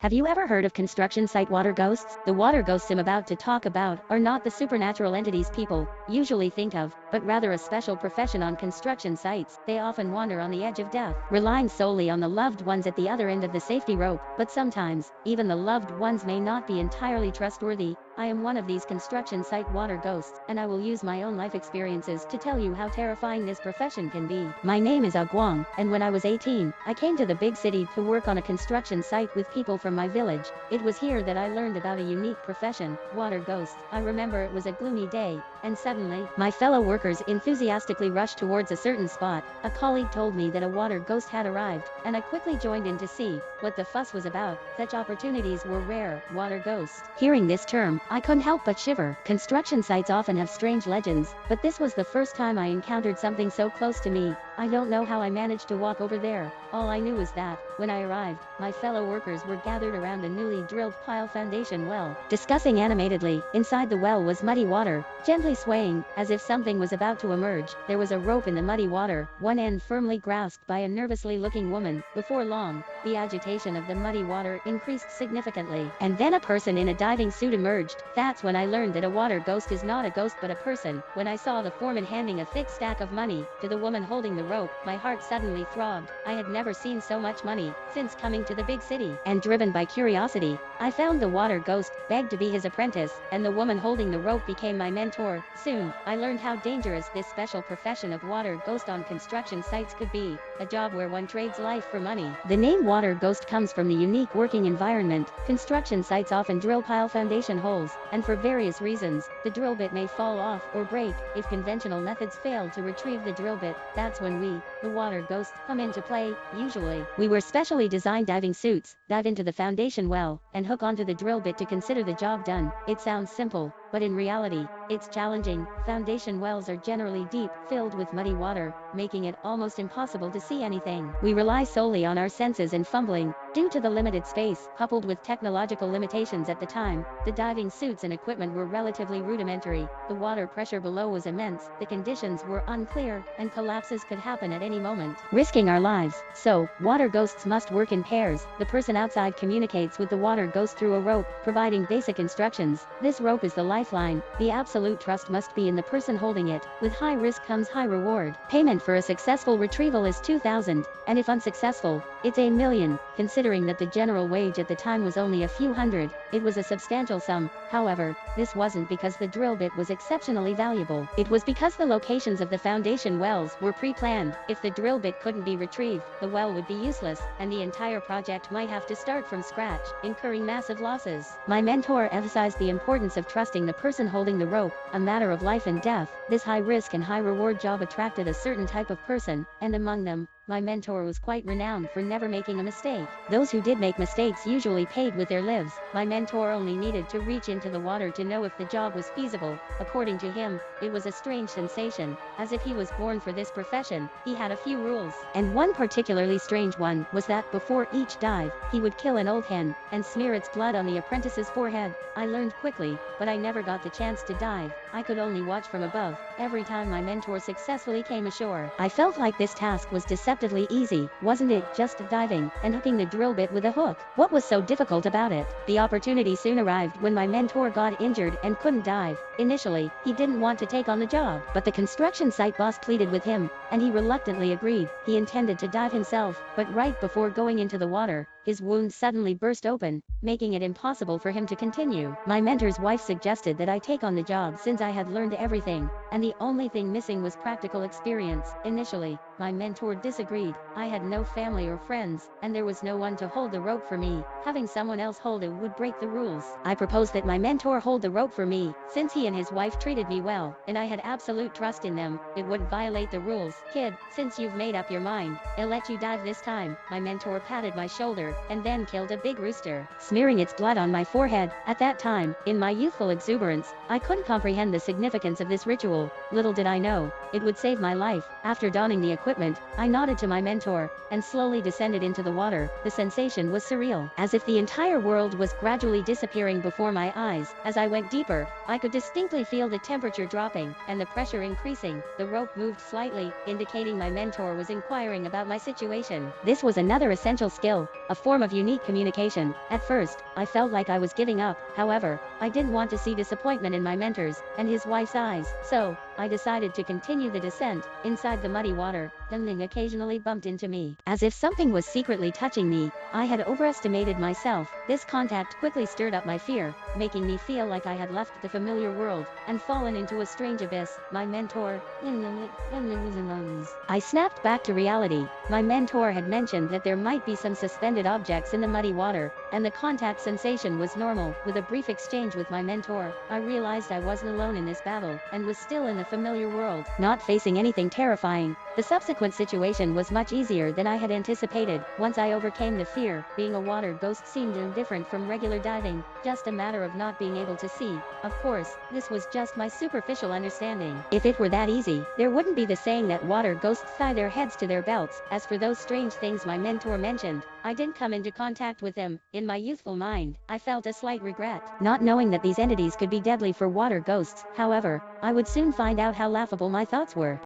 Have you ever heard of construction site water ghosts? The water ghosts I'm about to talk about are not the supernatural entities people usually think of, but rather a special profession on construction sites. They often wander on the edge of death, relying solely on the loved ones at the other end of the safety rope, but sometimes, even the loved ones may not be entirely trustworthy. I am one of these construction site water ghosts, and I will use my own life experiences to tell you how terrifying this profession can be. My name is Guang, and when I was 18, I came to the big city to work on a construction site with people from my village. It was here that I learned about a unique profession, water ghosts. I remember it was a gloomy day, and suddenly, my fellow workers enthusiastically rushed towards a certain spot. A colleague told me that a water ghost had arrived, and I quickly joined in to see what the fuss was about. Such opportunities were rare. Water ghost. Hearing this term, I couldn't help but shiver. Construction sites often have strange legends, but this was the first time I encountered something so close to me. I don't know how I managed to walk over there. All I knew was that, when I arrived, my fellow workers were gathered around a newly drilled pile foundation well, discussing animatedly. Inside the well was muddy water, gently swaying, as if something was about to emerge. There was a rope in the muddy water, one end firmly grasped by a nervously looking woman. Before long, the agitation of the muddy water increased significantly, and then a person in a diving suit emerged. That's when I learned that a water ghost is not a ghost but a person. When I saw the foreman handing a thick stack of money to the woman holding the rope, my heart suddenly throbbed. I had never seen so much money since coming to the big city, and driven by curiosity, I found the water ghost, begged to be his apprentice, and the woman holding the rope became my mentor. Soon, I learned how dangerous this special profession of water ghost on construction sites could be, a job where one trades life for money. The name water ghost comes from the unique working environment. Construction sites often drill pile foundation holes, and for various reasons, the drill bit may fall off or break. If conventional methods fail to retrieve the drill bit, that's when we, the water ghosts, come into play. Usually, we wear specially designed diving suits, dive into the foundation well, and hook onto the drill bit to consider the job done. It sounds simple, but in reality, it's challenging. Foundation wells are generally deep, filled with muddy water, making it almost impossible to see anything. We rely solely on our senses and fumbling. Due to the limited space, coupled with technological limitations at the time, the diving suits and equipment were relatively rudimentary. The water pressure below was immense, the conditions were unclear, and collapses could happen at any moment, risking our lives. So, water ghosts must work in pairs. The person outside communicates with the water ghost through a rope, providing basic instructions. This rope is the lifeline. The absolute trust must be in the person holding it. With high risk comes high reward. Payment for a successful retrieval is 2,000, and if unsuccessful, it's a million. Considering that the general wage at the time was only a few hundred, it was a substantial sum. However, this wasn't because the drill bit was exceptionally valuable. It was because the locations of the foundation wells were pre-planned. If the drill bit couldn't be retrieved, the well would be useless, and the entire project might have to start from scratch, incurring massive losses. My mentor emphasized the importance of trusting the person holding the rope, a matter of life and death. This high risk and high reward job attracted a certain type of person, and among them, my mentor was quite renowned for never making a mistake. Those who did make mistakes usually paid with their lives. My mentor only needed to reach into the water to know if the job was feasible. According to him, it was a strange sensation, as if he was born for this profession. He had a few rules, and one particularly strange one was that before each dive, he would kill an old hen and smear its blood on the apprentice's forehead. I learned quickly, but I never got the chance to dive. I could only watch from above. Every time my mentor successfully came ashore, I felt like this task was deceptively easy. Wasn't it just diving and hooking the drill bit with a hook? What was so difficult about it? The opportunity soon arrived when my mentor got injured and couldn't dive. Initially, he didn't want to take on the job, but the construction site boss pleaded with him, and he reluctantly agreed. He intended to dive himself, but right before going into the water, his wound suddenly burst open, making it impossible for him to continue. My mentor's wife suggested that I take on the job since I had learned everything, and the only thing missing was practical experience. Initially, my mentor disagreed. I had no family or friends, and there was no one to hold the rope for me. Having someone else hold it would break the rules. I proposed that my mentor hold the rope for me, since he and his wife treated me well, and I had absolute trust in them. It wouldn't violate the rules. Kid, since you've made up your mind, I'll let you dive this time. My mentor patted my shoulder, and then killed a big rooster, smearing its blood on my forehead. At that time, in my youthful exuberance, I couldn't comprehend the significance of this ritual. Little did I know, it would save my life. After donning the equipment equipment, I nodded to my mentor, and slowly descended into the water. The sensation was surreal, as if the entire world was gradually disappearing before my eyes. As I went deeper, I could distinctly feel the temperature dropping, and the pressure increasing. The rope moved slightly, indicating my mentor was inquiring about my situation. This was another essential skill, a form of unique communication. At first, I felt like I was giving up. However, I didn't want to see disappointment in my mentor's and his wife's eyes, so I decided to continue the descent. Inside the muddy water, something occasionally bumped into me, as if something was secretly touching me. I had overestimated myself. This contact quickly stirred up my fear, making me feel like I had left the familiar world and fallen into a strange abyss. My mentor, I snapped back to reality. My mentor had mentioned that there might be some suspended objects in the muddy water, and the contact sensation was normal. With a brief exchange with my mentor, I realized I wasn't alone in this battle, and was still in the familiar world, not facing anything terrifying. The subsequent situation was much easier than I had anticipated. Once I overcame the fear, being a water ghost seemed indifferent from regular diving, just a matter of not being able to see. Of course, this was just my superficial understanding. If it were that easy, there wouldn't be the saying that water ghosts tie their heads to their belts. As for those strange things my mentor mentioned, I didn't come into contact with them. In my youthful mind, I felt a slight regret, not knowing that these entities could be deadly for water ghosts. However, I would soon find out how laughable my thoughts were.